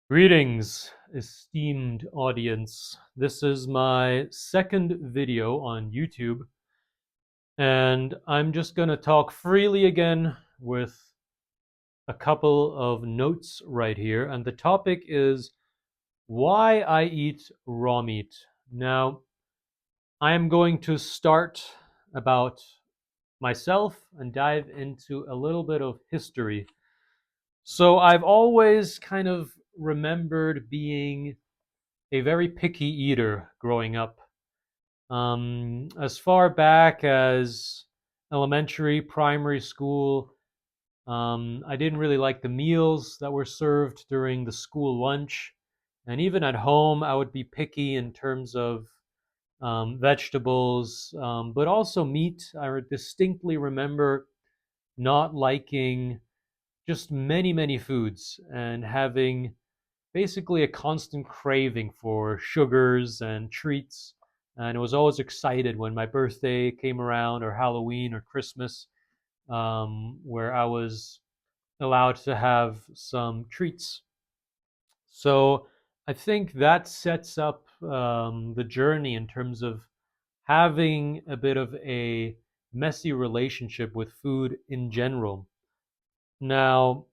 Greetings, esteemed audience. This is my second video on YouTube, and I'm just going to talk freely again with a couple of notes right here. And the topic is why I eat raw meat. Now, I am going to start about myself and dive into a little bit of history. So, I've always kind of remembered being a very picky eater growing up. As far back as elementary, primary school, I didn't really like the meals that were served during the school lunch. And even at home, I would be picky in terms of vegetables, but also meat. I distinctly remember not liking just many foods and having basically a constant craving for sugars and treats. And I was always excited when my birthday came around, or Halloween, or Christmas, where I was allowed to have some treats. So I think that sets up the journey in terms of having a bit of a messy relationship with food in general. Now,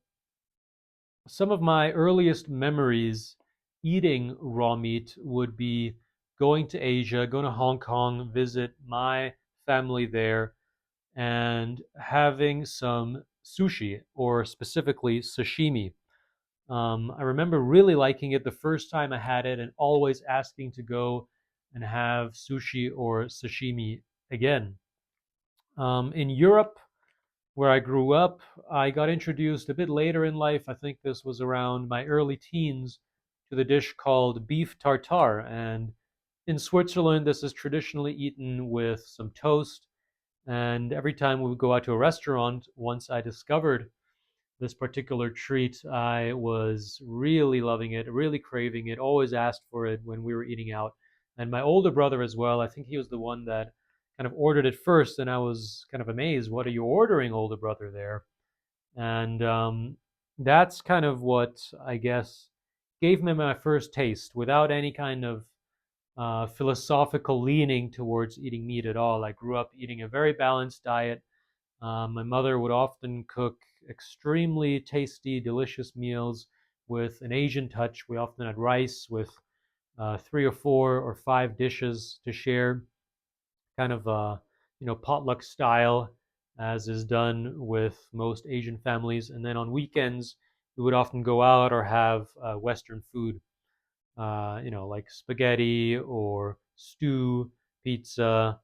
some of my earliest memories eating raw meat would be going to Asia, going to Hong Kong, visit my family there, and having some sushi, or specifically sashimi. I remember really liking it the first time I had it and always asking to go and have sushi or sashimi again. In Europe, where I grew up, I got introduced a bit later in life. I think this was around my early teens to the dish called beef tartare. And in Switzerland, this is traditionally eaten with some toast. And every time we would go out to a restaurant, once I discovered this particular treat, I was really loving it, really craving it, always asked for it when we were eating out. And my older brother as well, I think he was the one that kind of ordered it first, and I was kind of amazed. What are you ordering, older brother, there? And that's kind of what I guess gave me my first taste without any kind of philosophical leaning towards eating meat at all. I grew up eating a very balanced diet. My mother would often cook extremely tasty, delicious meals with an Asian touch. We often had rice with three or four or five dishes to share, kind of potluck style, as is done with most Asian families. And then on weekends, we would often go out or have Western food, like spaghetti or stew, pizza,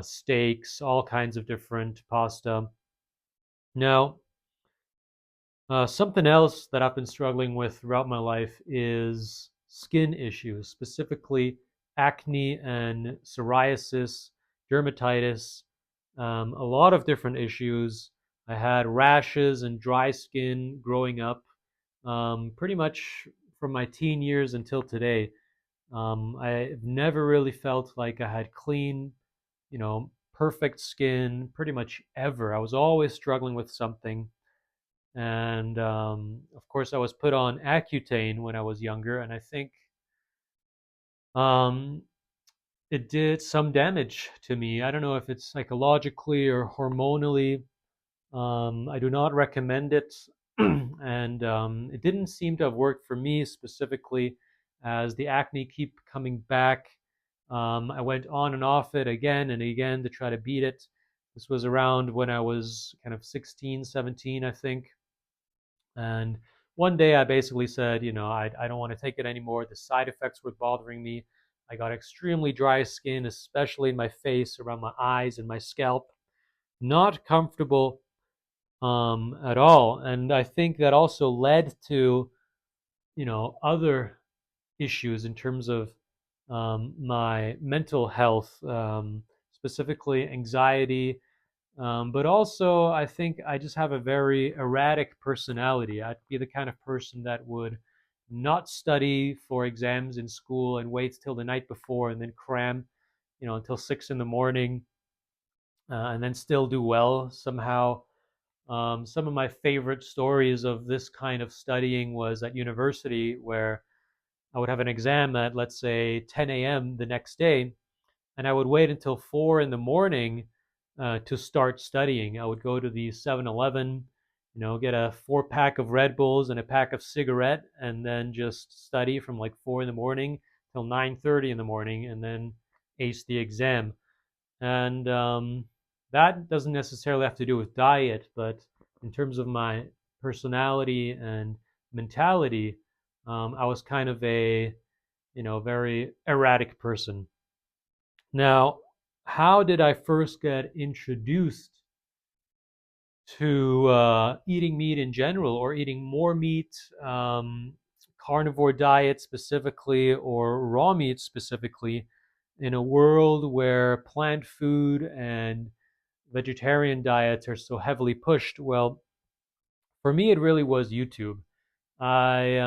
steaks, all kinds of different pasta. Now, something else that I've been struggling with throughout my life is skin issues, specifically acne and psoriasis, dermatitis, a lot of different issues. I had rashes and dry skin growing up, pretty much from my teen years until today. I've never really felt like I had clean, perfect skin pretty much ever. I was always struggling with something. And of course, I was put on Accutane when I was younger, and I think um, it did some damage to me. I don't know if it's psychologically or hormonally. I do not recommend it, and it didn't seem to have worked for me specifically, as the acne keep coming back. I went on and off it again and again to try to beat it. This was around when I was kind of 16, 17, I think. And one day I basically said, I don't want to take it anymore. The side effects were bothering me. I got extremely dry skin, especially in my face, around my eyes and my scalp. Not comfortable at all. And I think that also led to, other issues in terms of my mental health, specifically anxiety, but also, I think I just have a very erratic personality. I'd be the kind of person that would not study for exams in school and wait till the night before and then cram, until 6 in the morning, and then still do well somehow. Some of my favorite stories of this kind of studying was at university, where I would have an exam at, let's say, 10 a.m. the next day, and I would wait until 4 in the morning to start studying. I would go to the 7-Eleven, get a 4 pack of Red Bulls and a pack of cigarette, and then just study from like 4 in the morning till 9:30 in the morning, and then ace the exam. And that doesn't necessarily have to do with diet, but in terms of my personality and mentality, I was kind of a very erratic person. Now, how did I first get introduced to eating meat in general, or eating more meat, carnivore diet specifically, or raw meat specifically, in a world where plant food and vegetarian diets are so heavily pushed? Well, for me, it really was YouTube. I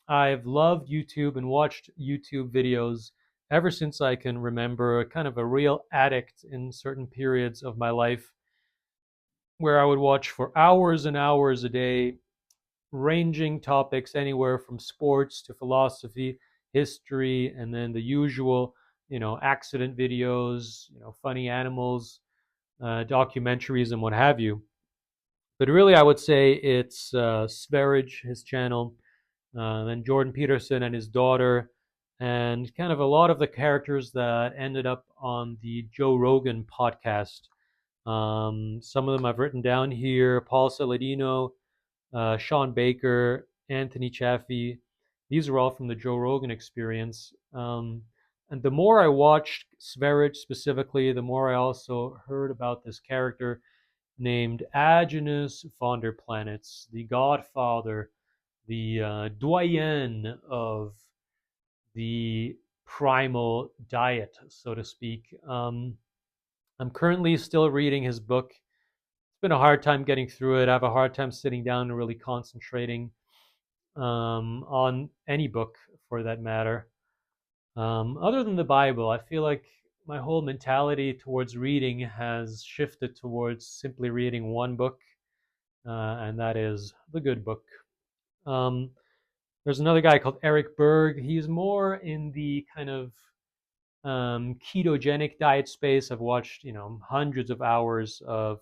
I've loved YouTube and watched YouTube videos ever since I can remember, kind of a real addict in certain periods of my life, where I would watch for hours and hours a day, ranging topics anywhere from sports to philosophy, history, and then the usual, accident videos, funny animals, documentaries, and what have you. But really, I would say it's Sverige, his channel, then Jordan Peterson and his daughter, and kind of a lot of the characters that ended up on the Joe Rogan podcast. Some of them I've written down here: Paul Saladino, Sean Baker, Anthony Chaffee. These are all from the Joe Rogan experience. And the more I watched Sverige specifically, the more I also heard about this character named Agenus von der Planets, the godfather, the doyen of the primal diet, so to speak. I'm currently still reading his book. It's been a hard time getting through it. I have a hard time sitting down and really concentrating on any book for that matter. Other than the Bible, I feel like my whole mentality towards reading has shifted towards simply reading one book, and that is the good book. Um, there's another guy called Eric Berg. He's more in the kind of ketogenic diet space. I've watched, hundreds of hours of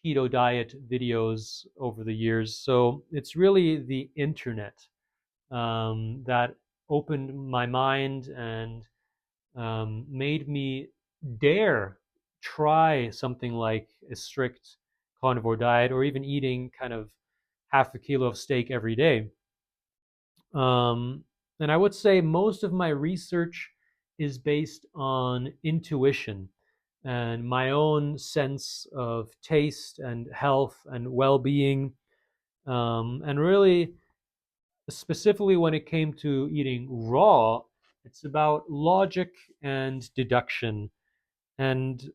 keto diet videos over the years. So it's really the internet that opened my mind and made me dare try something like a strict carnivore diet, or even eating kind of half a kilo of steak every day. Um, and I would say most of my research is based on intuition and my own sense of taste and health and well being. And really, specifically when it came to eating raw, it's about logic and deduction. And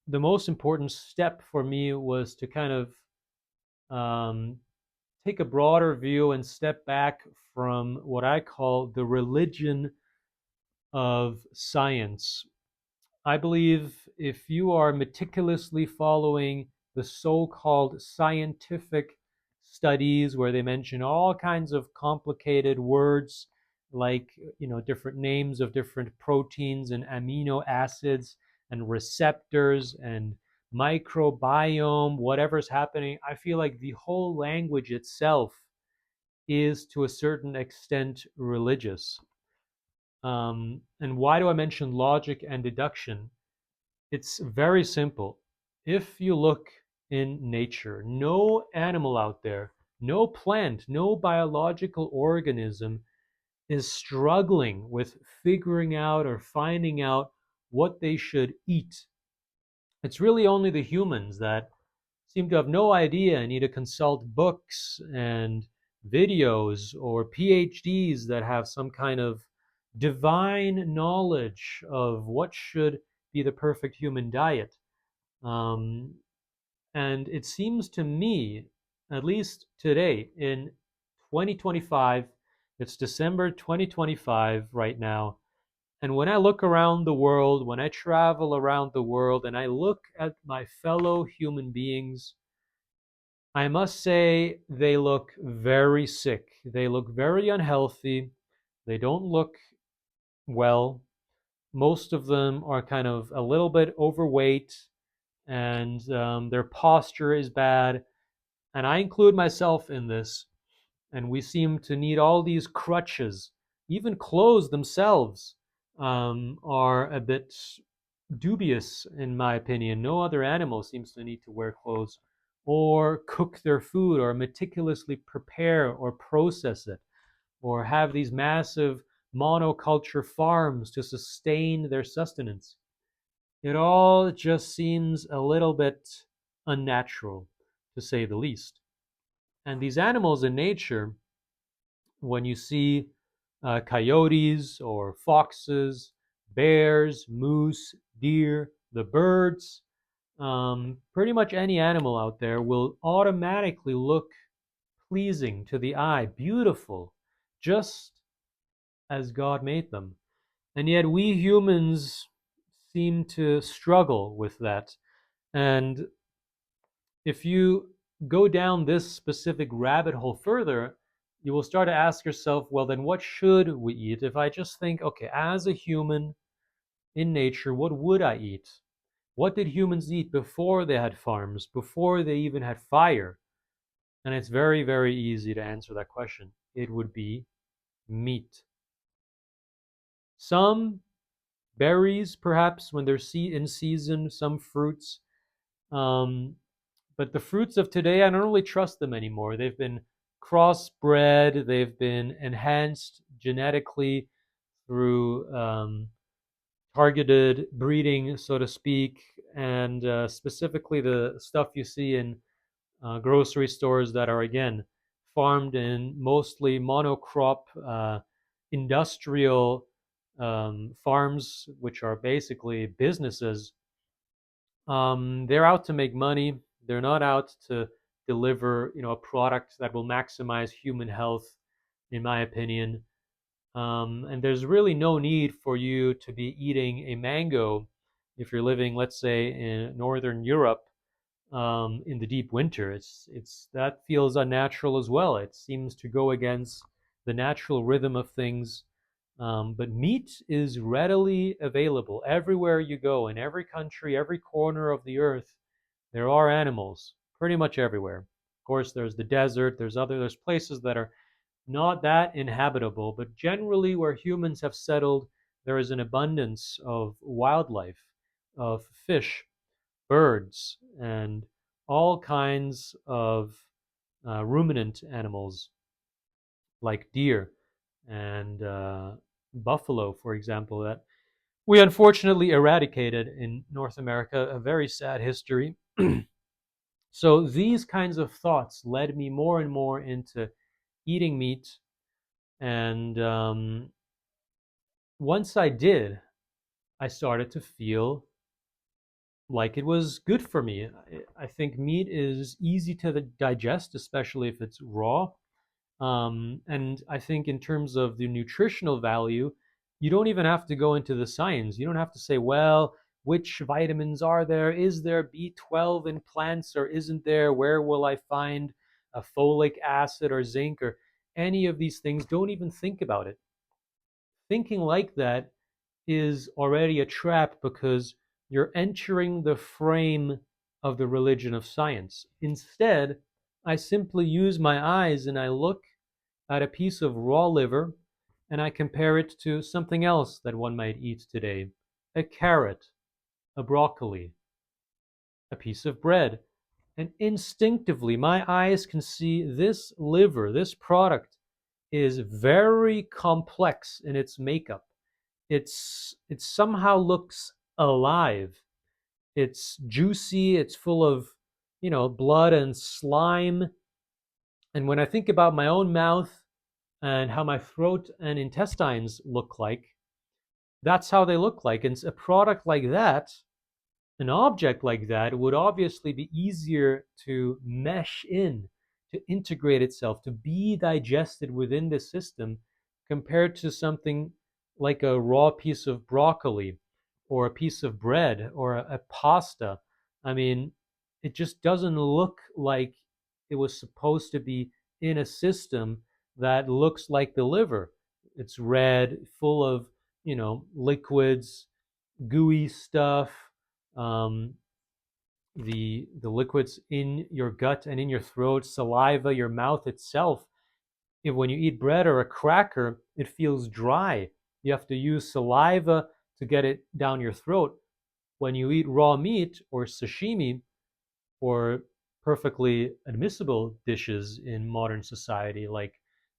the most important step for me was to kind of um, take a broader view and step back from what I call the religion of science. I believe if you are meticulously following the so-called scientific studies, where they mention all kinds of complicated words like, different names of different proteins and amino acids and receptors and microbiome, whatever's happening, I feel like the whole language itself is to a certain extent religious. And why do I mention logic and deduction? It's very simple. If you look in nature, no animal out there, no plant, no biological organism is struggling with figuring out or finding out what they should eat. It's really only the humans that seem to have no idea and need to consult books and videos, or PhDs that have some kind of divine knowledge of what should be the perfect human diet. Um, and it seems to me, at least today in 2025, it's December 2025 right now. And when I look around the world, when I travel around the world and I look at my fellow human beings, I must say they look very sick. They look very unhealthy. They don't look well. Most of them are kind of a little bit overweight, and their posture is bad. And I include myself in this. And we seem to need all these crutches. Even clothes themselves are a bit dubious, in my opinion. No other animal seems to need to wear clothes or cook their food or meticulously prepare or process it or have these massive monoculture farms to sustain their sustenance. It all just seems a little bit unnatural, to say the least. And these animals in nature, when you see coyotes or foxes, bears, moose, deer, the birds, pretty much any animal out there will automatically look pleasing to the eye, beautiful, just as God made them. And yet we humans seem to struggle with that. And if you go down this specific rabbit hole further, you will start to ask yourself, well, then what should we eat? If I just think, okay, as a human in nature, what would I eat? What did humans eat before they had farms, before they even had fire? And it's very, very easy to answer that question. It would be meat. Some berries, perhaps, when they're in season, some fruits. Um, But the fruits of today, I don't really trust them anymore. They've been crossbred, they've been enhanced genetically through targeted breeding, so to speak, and specifically the stuff you see in grocery stores that are, again, farmed in mostly monocrop industrial farms, which are basically businesses. They're out to make money. They're not out to deliver, a product that will maximize human health, in my opinion. And there's really no need for you to be eating a mango if you're living, let's say, in Northern Europe in the deep winter. It's that feels unnatural as well. It seems to go against the natural rhythm of things. But meat is readily available everywhere you go, in every country, every corner of the earth. There are animals pretty much everywhere. Of course, there's the desert. There's places that are not that inhabitable, but generally where humans have settled, there is an abundance of wildlife, of fish, birds, and all kinds of ruminant animals like deer and buffalo, for example, that we unfortunately eradicated in North America, a very sad history. So these kinds of thoughts led me more and more into eating meat. And once I did, I started to feel like it was good for me. I think meat is easy to digest, especially if it's raw. And I think in terms of the nutritional value, you don't even have to go into the science. You don't have to say, well, which vitamins are there? Is there B12 in plants or isn't there? Where will I find a folic acid or zinc or any of these things? Don't even think about it. Thinking like that is already a trap because you're entering the frame of the religion of science. Instead, I simply use my eyes and I look at a piece of raw liver and I compare it to something else that one might eat today: a carrot, a broccoli, a piece of bread. And instinctively, my eyes can see this liver, this product is very complex in its makeup. It somehow looks alive. It's juicy, it's full of, blood and slime. And when I think about my own mouth and how my throat and intestines look like, that's how they look like. And a product like that, an object like that, would obviously be easier to mesh in, to integrate itself, to be digested within the system compared to something like a raw piece of broccoli or a piece of bread or a pasta. I mean, it just doesn't look like it was supposed to be in a system that looks like the liver. It's red, full of, liquids, gooey stuff. Um, the liquids in your gut and in your throat, saliva, your mouth itself. If when you eat bread or a cracker, it feels dry. You have to use saliva to get it down your throat. When you eat raw meat or sashimi or perfectly admissible dishes in modern society like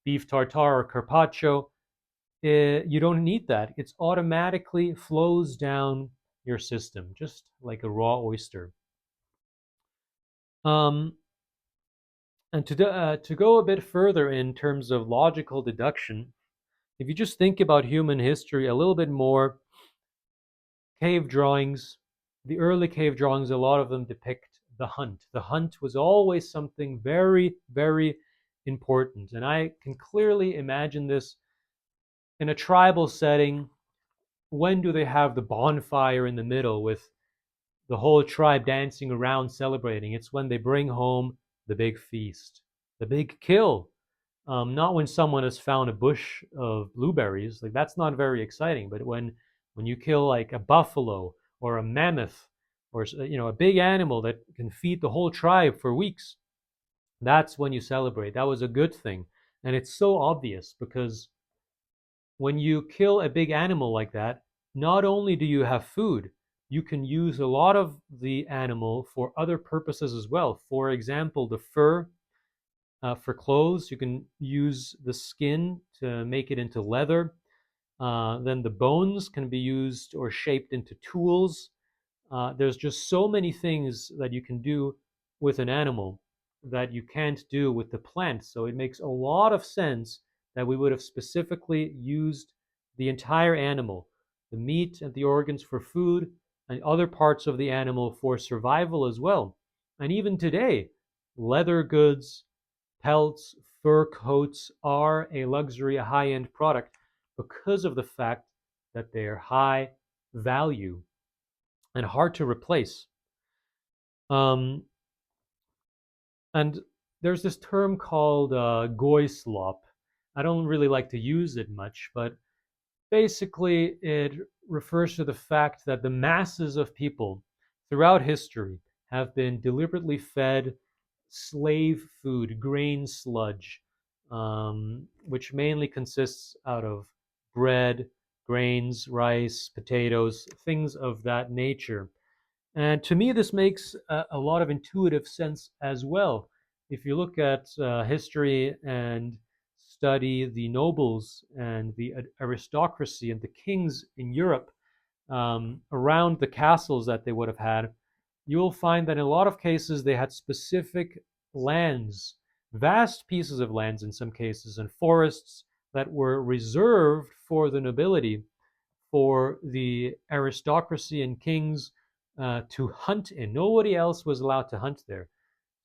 beef tartare or carpaccio, you don't need that. It automatically flows down your system, just like a raw oyster. Um, and to go a bit further in terms of logical deduction, if you just think about human history a little bit more, cave drawings, the early cave drawings, a lot of them depict the hunt. The hunt was always something very, very important. And I can clearly imagine this in a tribal setting. When do they have the bonfire in the middle with the whole tribe dancing around celebrating? It's when they bring home the big feast, the big kill. Not when someone has found a bush of blueberries, like that's not very exciting. But when you kill like a buffalo or a mammoth or a big animal that can feed the whole tribe for weeks, that's when you celebrate. That was a good thing, and it's so obvious because when you kill a big animal like that, not only do you have food, you can use a lot of the animal for other purposes as well. For example, the fur for clothes, you can use the skin to make it into leather. Then the bones can be used or shaped into tools. There's just so many things that you can do with an animal that you can't do with the plant. So it makes a lot of sense that we would have specifically used the entire animal, the meat and the organs for food, and other parts of the animal for survival as well. And even today, leather goods, pelts, fur coats are a luxury, a high end product because of the fact that they are high value and hard to replace. Um, and there's this term called goy slop. I don't really like to use it much, but basically it refers to the fact that the masses of people throughout history have been deliberately fed slave food, grain sludge, which mainly consists out of bread, grains, rice, potatoes, things of that nature. And to me, this makes a lot of intuitive sense as well. If you look at history and study the nobles and the aristocracy and the kings in Europe around the castles that they would have had, you'll find that in a lot of cases they had specific lands, vast pieces of lands in some cases, and forests that were reserved for the nobility, for the aristocracy and kings to hunt in. Nobody else was allowed to hunt there.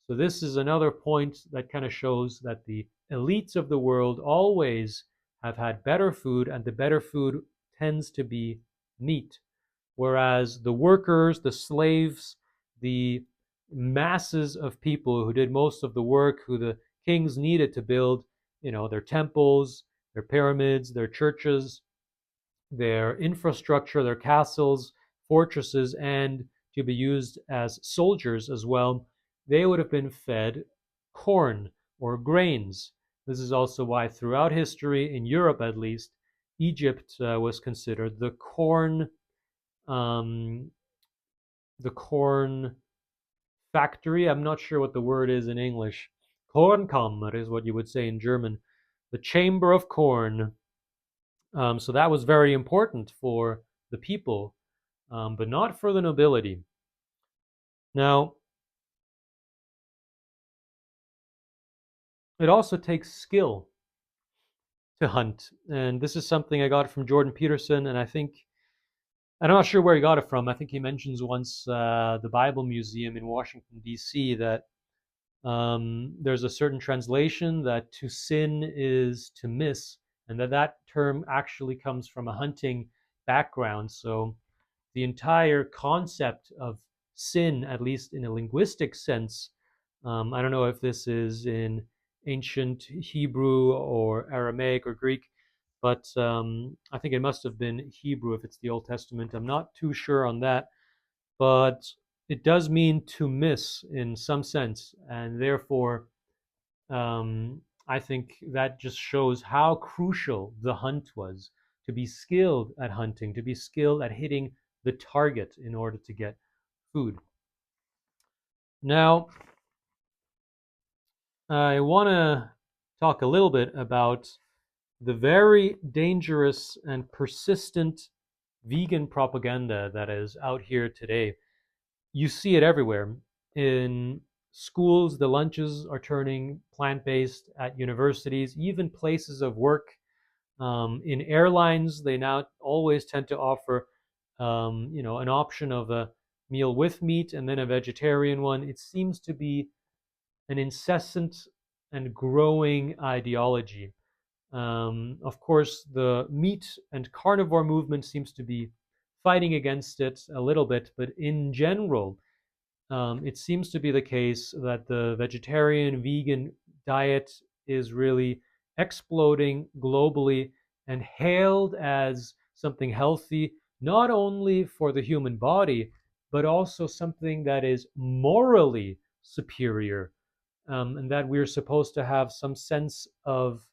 So this is another point that kind of shows that the elites of the world always have had better food, and the better food tends to be meat. Whereas the workers, the slaves, the masses of people who did most of the work, who the kings needed to build, their temples, their pyramids, their churches, their infrastructure, their castles, fortresses, and to be used as soldiers as well, they would have been fed corn or grains. This is also why throughout history, in Europe at least, Egypt was considered um, the corn factory. I'm not sure what the word is in English. Kornkammer is what you would say in German. The chamber of corn. So that was very important for the people, but not for the nobility. Now, it also takes skill to hunt. And this is something I got from Jordan Peterson, and I'm not sure where he got it from. I think he mentions once the Bible Museum in Washington, D.C., that there's a certain translation that to sin is to miss, and that term actually comes from a hunting background. So the entire concept of sin, at least in a linguistic sense, I don't know if this is in ancient Hebrew or Aramaic or Greek, but I think it must have been Hebrew if it's the Old Testament. I'm not too sure on that, but it does mean to miss in some sense, and therefore, I think that just shows how crucial the hunt was, to be skilled at hunting, to be skilled at hitting the target in order to get food. Now, I want to talk a little bit about the very dangerous and persistent vegan propaganda that is out here today. You see it everywhere. In schools, the lunches are turning plant based, at universities, even places of work. In airlines, they now always tend to offer, an option of a meal with meat and then a vegetarian one. It seems to be an incessant and growing ideology. Of course, the meat and carnivore movement seems to be fighting against it a little bit, but in general, it seems to be the case that the vegetarian vegan diet is really exploding globally and hailed as something healthy, not only for the human body, but also something that is morally superior, and that we're supposed to have some sense of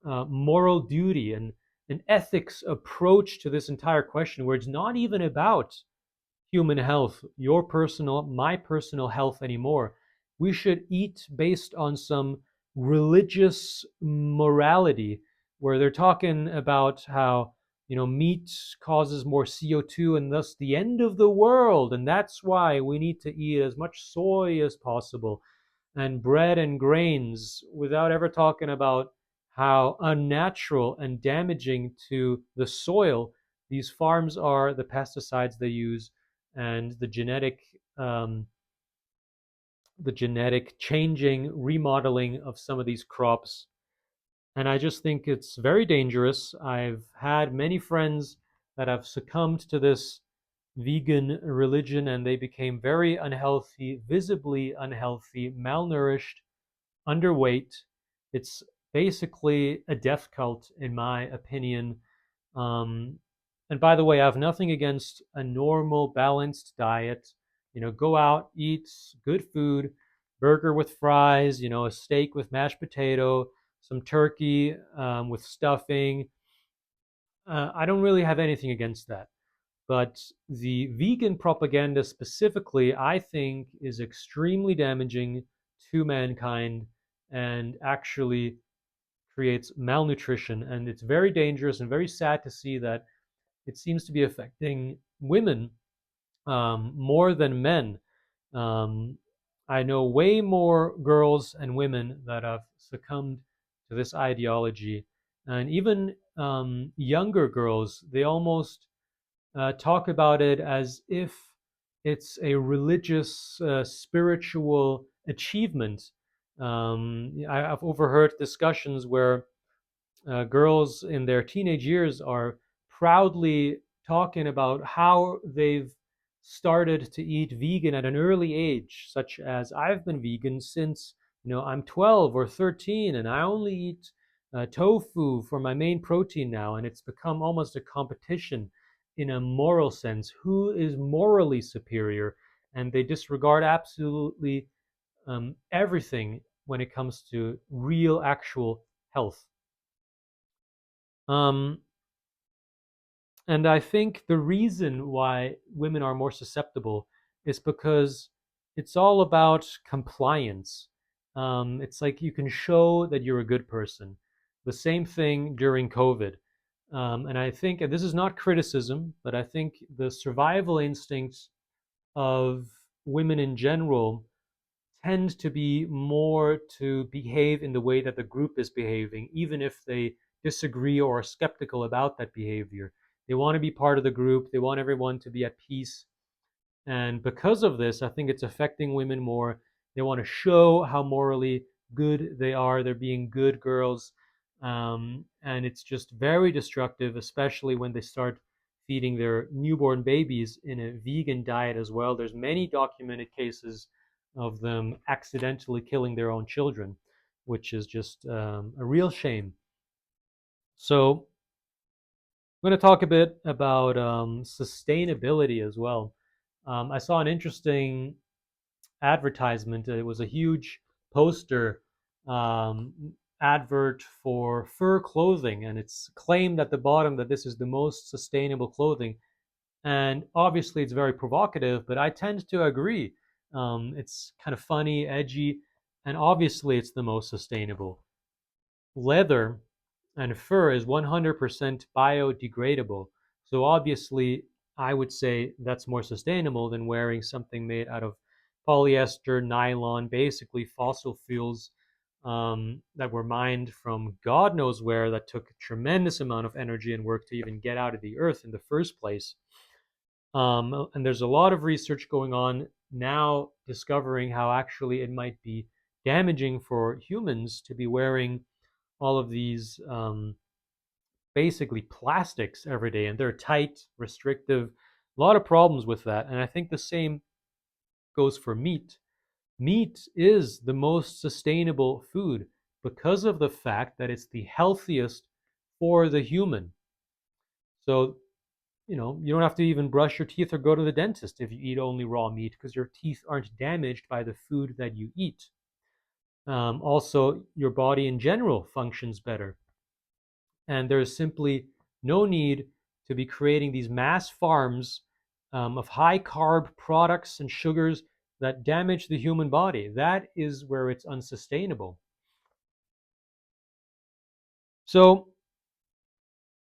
moral duty and an ethics approach to this entire question, where it's not even about human health, your personal, my personal health anymore. We should eat based on some religious morality, where they're talking about how, meat causes more CO2 and thus the end of the world, and that's why we need to eat as much soy as possible and bread and grains, without ever talking about how unnatural and damaging to the soil these farms are, the pesticides they use, and um, the genetic changing, remodeling of some of these crops. And I just think it's very dangerous. I've had many friends that have succumbed to this vegan religion, and they became very unhealthy, visibly unhealthy, malnourished, underweight. It's basically a death cult, in my opinion. Um, and by the way, I have nothing against a normal, balanced diet. Go out, eat good food, burger with fries, a steak with mashed potato, some turkey with stuffing. I don't really have anything against that. But the vegan propaganda specifically, I think, is extremely damaging to mankind and actually creates malnutrition. And it's very dangerous and very sad to see that it seems to be affecting women more than men. Um, I know way more girls and women that have succumbed to this ideology. And even younger girls, they almost talk about it as if it's a religious, spiritual achievement. I've overheard discussions where girls in their teenage years are proudly talking about how they've started to eat vegan at an early age, such as I've been vegan since I'm 12 or 13, and I only eat tofu for my main protein now, and it's become almost a competition in a moral sense. Who is morally superior? And they disregard absolutely everything when it comes to real, actual health. Um, and I think the reason why women are more susceptible is because it's all about compliance. It's like you can show that you're a good person. The same thing during COVID. And I think, and this is not criticism, but I think the survival instincts of women in general tend to be more to behave in the way that the group is behaving, even if they disagree or are skeptical about that behavior. They want to be part of the group, they want everyone to be at peace. And because of this, I think it's affecting women more. They want to show how morally good they are, they're being good girls. And it's just very destructive, especially when they start feeding their newborn babies in a vegan diet as well. There's many documented cases of them accidentally killing their own children, which is just a real shame. So I'm going to talk a bit about sustainability as well. I saw an interesting advertisement. It was a huge poster um, advert for fur clothing, and it's claimed at the bottom that this is the most sustainable clothing. And obviously, it's very provocative, but I tend to agree. It's kind of funny, edgy, and obviously, it's the most sustainable. Leather and fur is 100% biodegradable. So obviously, I would say that's more sustainable than wearing something made out of polyester, nylon, basically fossil fuels that were mined from God knows where, that took a tremendous amount of energy and work to even get out of the earth in the first place. And there's a lot of research going on now discovering how actually it might be damaging for humans to be wearing all of these basically plastics every day, and they're tight, restrictive, a lot of problems with that. And I think the same goes for meat. Meat is the most sustainable food because of the fact that it's the healthiest for the human. So, you don't have to even brush your teeth or go to the dentist if you eat only raw meat because your teeth aren't damaged by the food that you eat. Also, your body in general functions better. And there's simply no need to be creating these mass farms of high carb products and sugars that damage the human body. That is where it's unsustainable. So,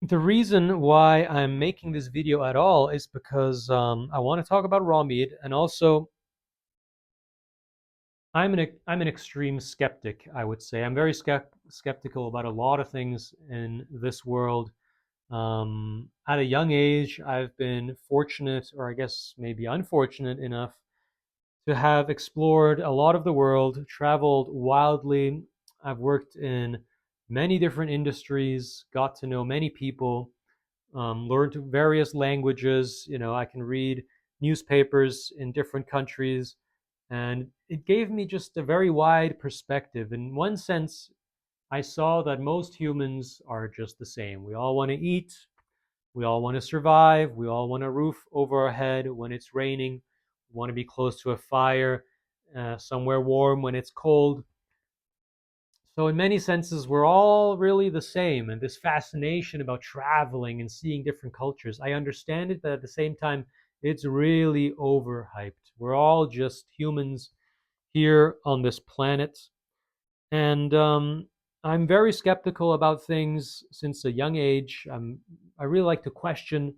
the reason why I'm making this video at all is because I want to talk about raw meat, and also I'm an extreme skeptic, I would say. I'm very skeptical about a lot of things in this world. At a young age, I've been fortunate, or I guess maybe unfortunate enough, to have explored a lot of the world, traveled wildly. I've worked in many different industries, got to know many people, learned various languages. I can read newspapers in different countries, and it gave me just a very wide perspective. In one sense, I saw that most humans are just the same. We all want to eat, we all want to survive. We all want a roof over our head when it's raining. We want to be close to a fire, somewhere warm when it's cold. So, in many senses, we're all really the same. And this fascination about traveling and seeing different cultures, I understand it, but at the same time, it's really overhyped. We're all just humans here on this planet. And I'm very skeptical about things since a young age. I really like to question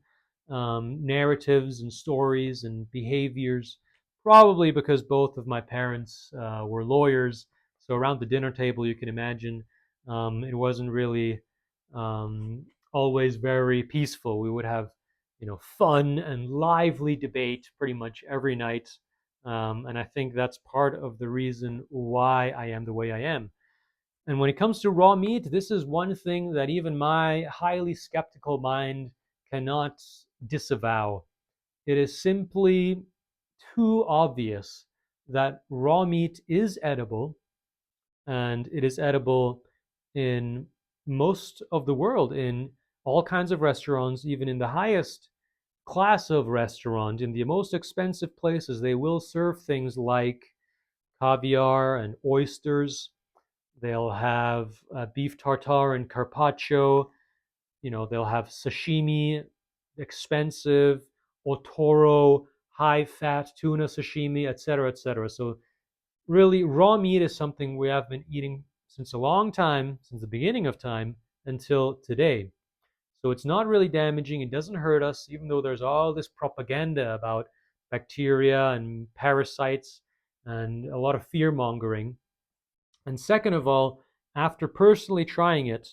narratives and stories and behaviors, probably because both of my parents were lawyers. So around the dinner table, you can imagine it wasn't really always very peaceful. We would have, fun and lively debate pretty much every night. And I think that's part of the reason why I am the way I am. And when it comes to raw meat, this is one thing that even my highly skeptical mind cannot disavow. It is simply too obvious that raw meat is edible, and it is edible in most of the world, in all kinds of restaurants, even in the highest class of restaurant, in the most expensive places, they will serve things like caviar and oysters. They'll have beef tartare and carpaccio. They'll have sashimi, expensive, otoro, high fat tuna sashimi, etc., etc. So really, raw meat is something we have been eating since a long time, since the beginning of time until today. So it's not really damaging. It doesn't hurt us, even though there's all this propaganda about bacteria and parasites and a lot of fear mongering. And second of all, after personally trying it,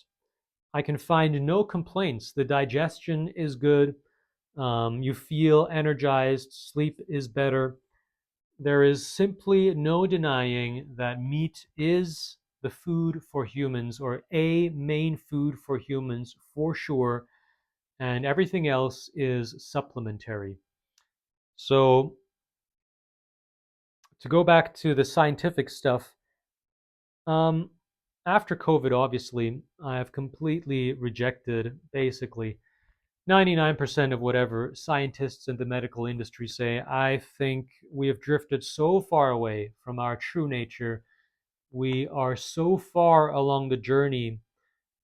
I can find no complaints. The digestion is good. You feel energized. Sleep is better. There is simply no denying that meat is the food for humans, or a main food for humans for sure, and everything else is supplementary. So To go back to the scientific stuff, um, after COVID, obviously, I have completely rejected basically 99% of whatever scientists in the medical industry say. I think we have drifted so far away from our true nature. We are so far along the journey,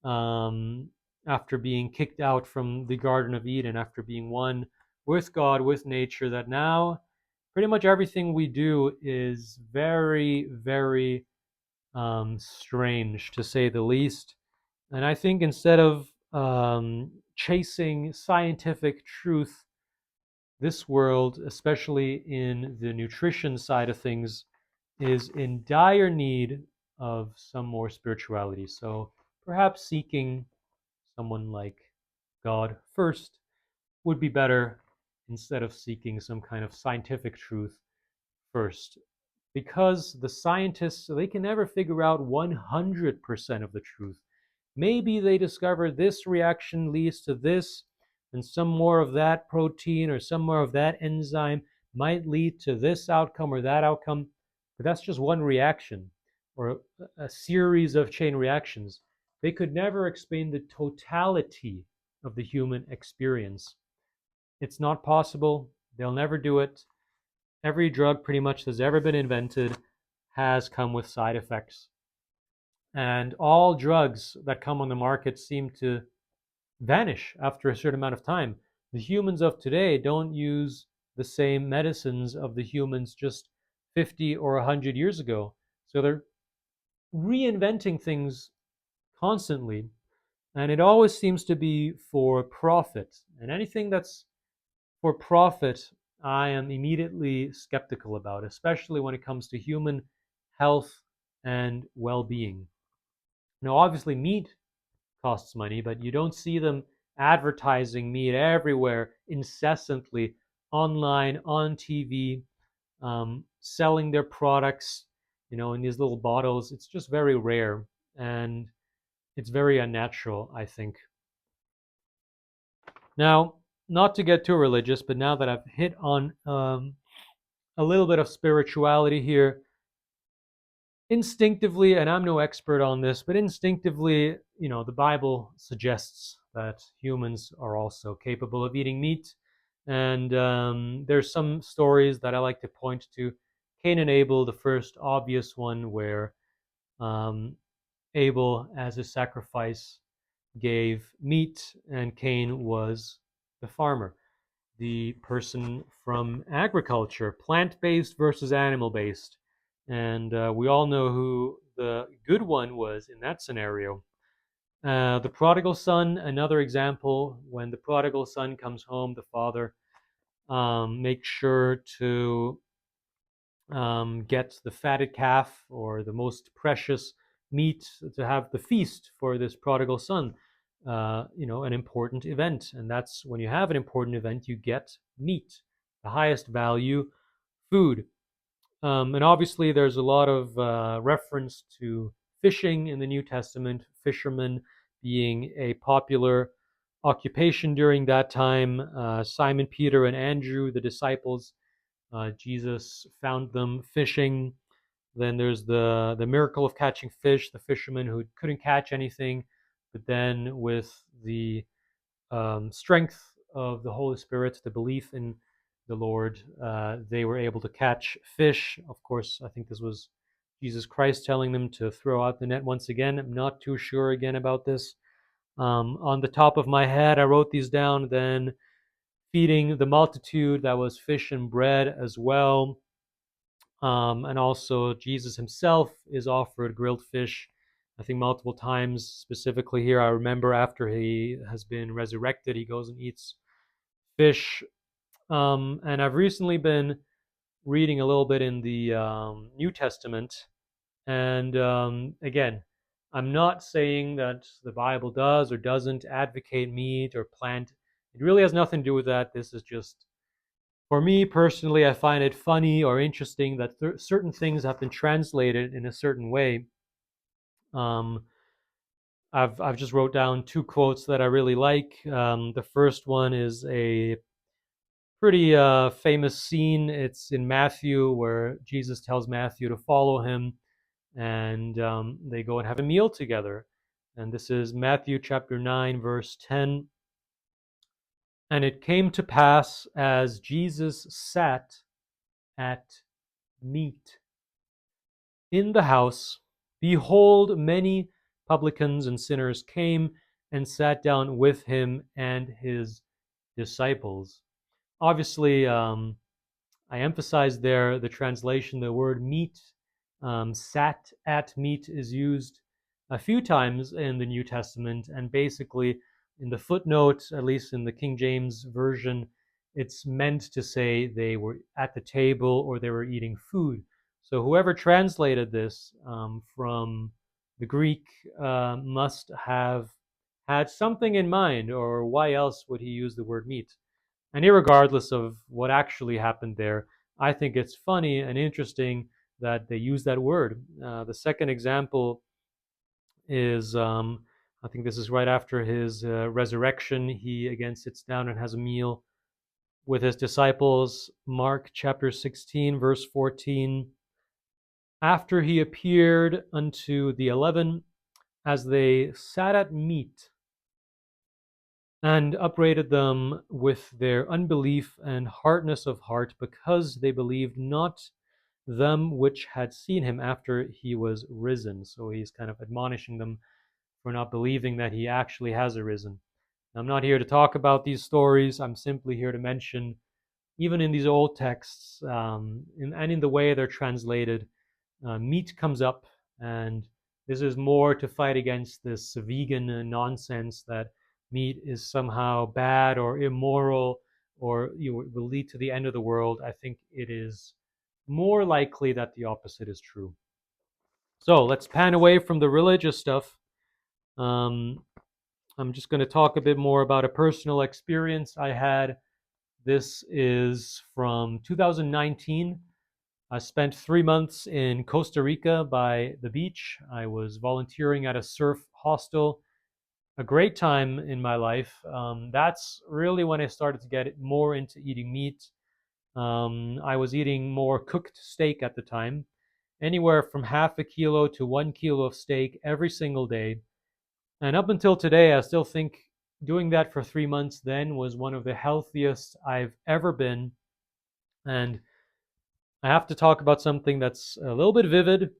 um, after being kicked out from the Garden of Eden, after being one with God, with nature, that now pretty much everything we do is very, very strange, to say the least. And I think instead of chasing scientific truth, this world, especially in the nutrition side of things, is in dire need of some more spirituality. So perhaps seeking someone like God first would be better, instead of seeking some kind of scientific truth first. Because the scientists, they can never figure out 100% of the truth. Maybe they discover this reaction leads to this, and some more of that protein or some more of that enzyme might lead to this outcome or that outcome. But that's just one reaction or a series of chain reactions. They could never explain the totality of the human experience. It's not possible. They'll never do it. Every drug pretty much that's ever been invented has come with side effects. And all drugs that come on the market seem to vanish after a certain amount of time. The humans of today don't use the same medicines of the humans just 50 or 100 years ago. So they're reinventing things constantly, and it always seems to be for profit. And anything that's for profit, I am immediately skeptical about, especially when it comes to human health and well being. Now, obviously, meat costs money, but you don't see them advertising meat everywhere incessantly, online, on TV, selling their products, in these little bottles. It's just very rare, and it's very unnatural, I think. Now, not to get too religious, but now that I've hit on a little bit of spirituality here, instinctively, and I'm no expert on this, but instinctively, the Bible suggests that humans are also capable of eating meat. And there's some stories that I like to point to. Cain and Abel, the first obvious one, where um, Abel, as a sacrifice, gave meat, and Cain was the farmer, the person from agriculture, plant based versus animal based. And we all know who the good one was in that scenario. The prodigal son, another example. When the prodigal son comes home, the father makes sure to get the fatted calf or the most precious meat to have the feast for this prodigal son. An important event. And that's when you have an important event, you get meat, the highest value food. And obviously, there's a lot of reference to fishing in the New Testament, fishermen being a popular occupation during that time. Simon Peter and Andrew, the disciples, Jesus found them fishing. Then there's the miracle of catching fish, the fishermen who couldn't catch anything, but then with the strength of the Holy Spirit, the belief in the Lord, they were able to catch fish. Of course, I think this was Jesus Christ telling them to throw out the net once again. I'm not too sure again about this. On the top of my head, I wrote these down. Then feeding the multitude, that was fish and bread as well. And also, Jesus himself is offered grilled fish, I think multiple times. Specifically, here, I remember after he has been resurrected, he goes and eats fish. And I've recently been reading a little bit in the New Testament. And again, I'm not saying that the Bible does or doesn't advocate meat or plant. It really has nothing to do with that. This is just, for me personally, I find it funny or interesting that certain things have been translated in a certain way. Um, I've just wrote down two quotes that I really like. The first one is a pretty famous scene. It's in Matthew where Jesus tells Matthew to follow him, and they go and have a meal together. And this is Matthew chapter 9, verse 10. And it came to pass as Jesus sat at meat in the house, behold, many publicans and sinners came and sat down with him and his disciples. Obviously, I emphasize there the translation, the word meat, sat at meat, is used a few times in the New Testament. And basically, in the footnote, at least in the King James Version, it's meant to say they were at the table or they were eating food. So whoever translated this from the Greek must have had something in mind, or why else would he use the word meat? And irregardless of what actually happened there, I think it's funny and interesting that they use that word. The second example is, I think this is right after his resurrection. He again sits down and has a meal with his disciples. Mark chapter 16, verse 14. After he appeared unto the 11, as they sat at meat, and upbraided them with their unbelief and hardness of heart, because they believed not them which had seen him after he was risen. So he's kind of admonishing them for not believing that he actually has arisen. I'm not here to talk about these stories. I'm simply here to mention, even in these old texts, and in the way they're translated, meat comes up, and this is more to fight against this vegan nonsense that meat is somehow bad or immoral, or will lead to the end of the world. I think it is more likely that the opposite is true. So let's pan away from the religious stuff. Um, I'm just going to talk a bit more about a personal experience I had. This is from 2019. I spent 3 months in Costa Rica by the beach. I was volunteering at a surf hostel. A great time in my life. That's really when I started to get more into eating meat. I was eating more cooked steak at the time, anywhere from half a kilo to 1 kilo of steak every single day. And up until today, I still think doing that for 3 months then was one of the healthiest I've ever been. And I have to talk about something that's a little bit vivid,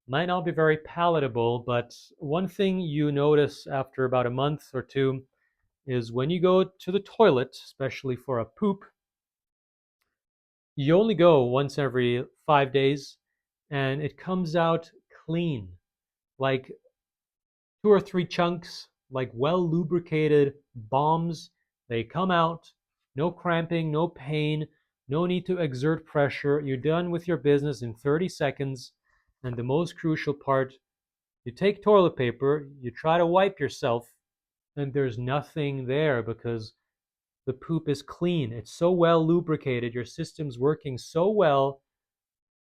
might not be very palatable, but one thing you notice after about a month or two is when you go to the toilet, especially for a poop, you only go once every 5 days, and it comes out clean, like 2 or 3 chunks, like well lubricated bombs. They come out, no cramping, no pain, no need to exert pressure. You're done with your business in 30 seconds. And the most crucial part, you take toilet paper, you try to wipe yourself, and there's nothing there because the poop is clean. It's so well lubricated, your system's working so well,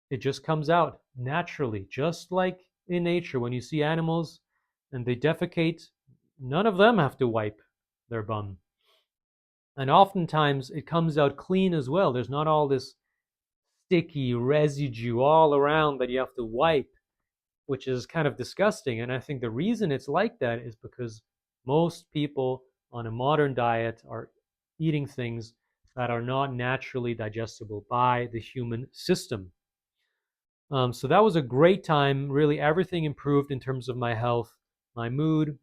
it just comes out naturally, just like in nature. When you see animals and they defecate, none of them have to wipe their bum. And oftentimes it comes out clean as well. There's not all this sticky residue all around that you have to wipe, which is kind of disgusting. And I think the reason it's like that is because most people on a modern diet are eating things that are not naturally digestible by the human system. So that was a great time. Really, everything improved in terms of my health, my mood,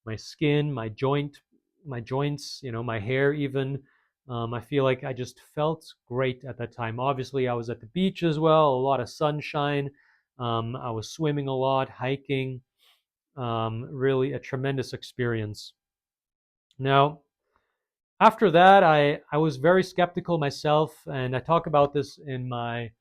my skin, my joints, my hair even. I feel like I just felt great at that time. Obviously, I was at the beach as well, a lot of sunshine. I was swimming a lot, hiking. Really a tremendous experience. Now, after that, I was very skeptical myself, and I talk about this in my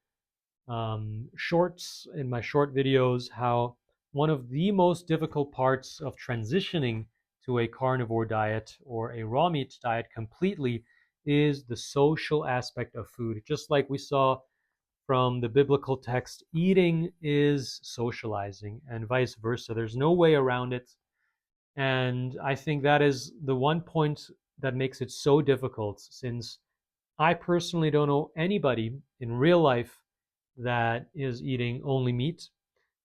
shorts, in my short videos, how one of the most difficult parts of transitioning to a carnivore diet or a raw meat diet completely is the social aspect of food. Just like we saw from the biblical text, eating is socializing and vice versa. There's no way around it. And I think that is the one point that makes it so difficult, since I personally don't know anybody in real life that is eating only meat,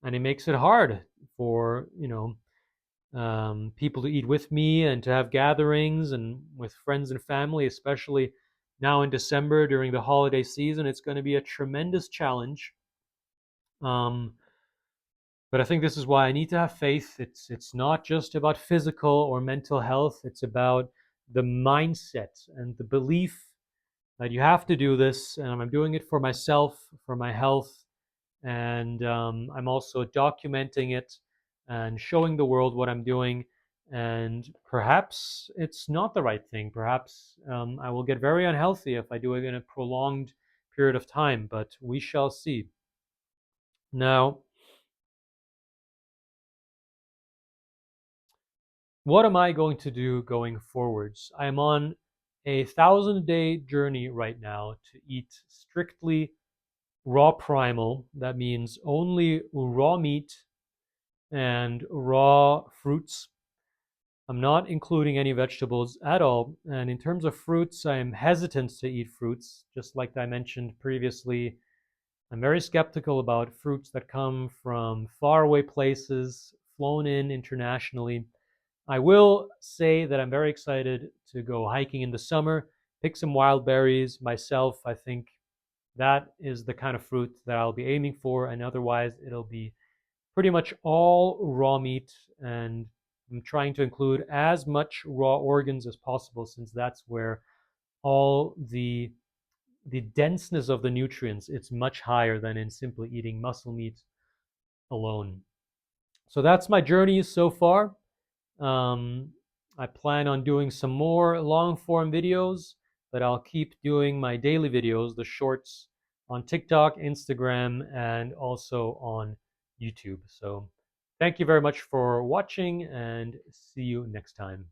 and it makes it hard for people to eat with me and to have gatherings and with friends and family, especially now in December during the holiday season. It's going to be a tremendous challenge. Um, but I think this is why I need to have faith. It's not just about physical or mental health. It's about the mindset and the belief that you have to do this, and I'm doing it for myself, for my health, and I'm also documenting it and showing the world what I'm doing. And perhaps it's not the right thing. Perhaps I will get very unhealthy if I do it in a prolonged period of time, but we shall see. Now, what am I going to do going forwards? I'm on a 1,000-day journey right now to eat strictly raw primal. That means only raw meat and raw fruits. I'm not including any vegetables at all. And in terms of fruits, I'm hesitant to eat fruits. Just like I mentioned previously, I'm very skeptical about fruits that come from faraway places, flown in internationally. I will say that I'm very excited to go hiking in the summer, pick some wild berries myself. I think that is the kind of fruit that I'll be aiming for, and otherwise, it'll be pretty much all raw meat, and I'm trying to include as much raw organs as possible since that's where all the denseness of the nutrients it's much higher than in simply eating muscle meat alone. So that's my journey so far. Um, I plan on doing some more long form videos, but I'll keep doing my daily videos, the shorts, on TikTok, Instagram, and also on YouTube. So thank you very much for watching, and see you next time.